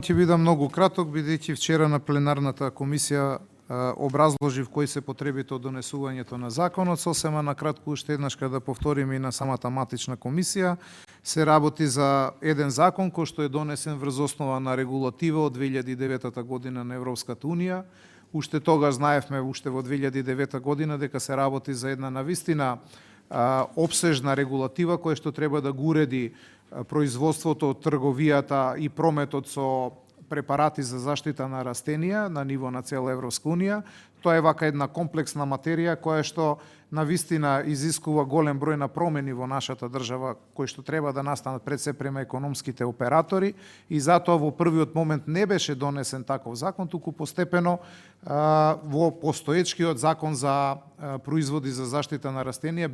Ќе бидам многу краток, бидејќи вчера на пленарната комисија образложив кои се потребите од донесувањето на законот. Сосема на кратко уште еднаш да повториме и на самата матична комисија. Се работи за еден закон кој што е донесен врз основа на регулатива од 2009 година на Европската унија. Уште тогаш знаевме, уште во 2009 година, дека се работи за една навистина обсежна регулатива која што треба да го уреди производството, трговијата и прометот со препарати за заштита на растенија на ниво на цела Европска унија. Тоа е вака една комплексна материја која што навистина изискува голем број на промени во нашата држава, кои што треба да настанат пред се према економските оператори, и затоа во првиот момент не беше донесен таков закон, туку постепено во постоечкиот закон за производи за заштита на растенија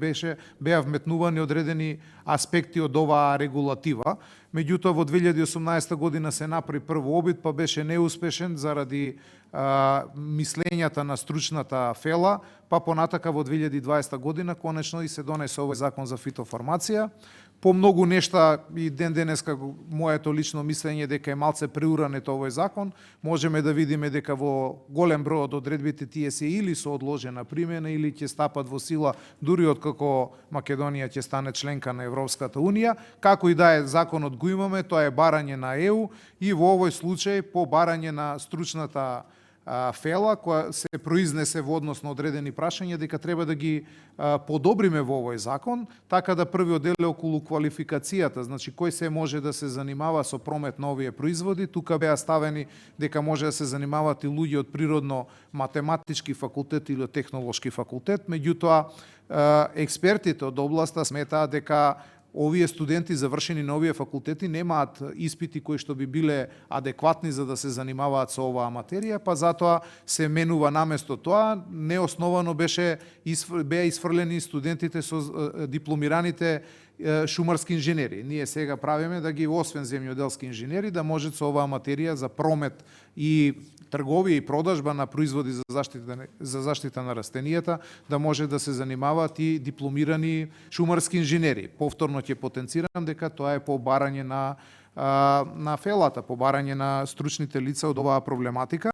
беа вметнувани одредени аспекти од оваа регулатива. Меѓутоа во 2018 година се направи прво обид, па беше неуспешен заради мислењата на стручната фела, па понатака во 2020 година конечно и се донесе овој закон за фитофармација. По многу нешта и ден денеска моето лично мислење дека е малце преуранет овој закон. Можеме да видиме дека во голем број од одредбите тие се или со одложена примена или ќе стапат во сила дури откако Македонија ќе стане членка на Европската унија. Како и да е, законот го имаме, тоа е барање на ЕУ и во овој случај по барање на стручната фела која се произнесе во однос на одредени прашања дека треба да ги подобриме во овој закон, така да првиот дел е околу квалификацијата, значи кој се може да се занимава со промет на овие производи. Тука беа ставени дека може да се занимават и луѓе од природно-математички факултет или од технолошки факултет, меѓутоа експертите од областа сметаат дека овие студенти завршени на овие факултети немаат испити кои што би биле адекватни за да се занимаваат со оваа материја, па затоа се менува наместо тоа. Неосновано беа исфрлени студентите со дипломираните шумарски инженери. Ние сега правиме да ги освен земјоделски инженери да можат со оваа материја за промет и трговија и продажба на производи за заштита на растенијата да може да се занимаваат и дипломирани шумарски инженери. Повторно ќе потенцирам дека тоа е по барање на фелата, по барање на стручните лица од оваа проблематика,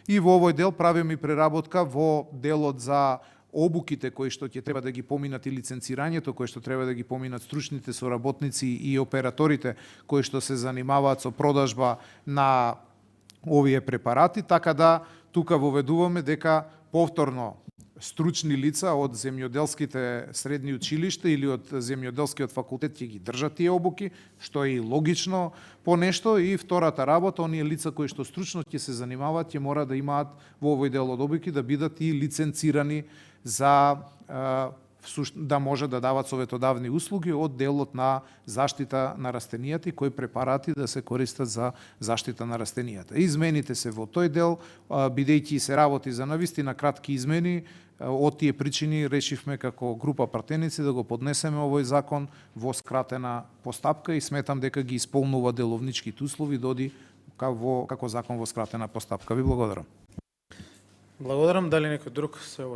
и во овој дел правиме и преработка во делот за обуките кои што ќе треба да ги поминат и лиценцирањето кои што треба да ги поминат стручните соработници и операторите кои што се занимаваат со продажба на овие препарати, така да тука воведуваме дека повторно стручни лица од земјоделските средни училишта или од земјоделскиот факултет ќе ги држат тие обуки, што е и логично по нешто, и втората работа, оние лица кои што стручно ќе се занимаваат ќе мора да имаат во овој дел од обуки да бидат и лиценцирани за да може да дават советодавни услуги од делот на заштита на растенијата и кои препарати да се користат за заштита на растенијата. Измените се во тој дел, бидејќи се работи за навистина кратки измени, од тие причини решивме како група пратеници да го поднесеме овој закон во скратена постапка и сметам дека ги исполнува деловничките услови да оди како закон во скратена постапка. Ви благодарам. Благодарам. Дали некој друг се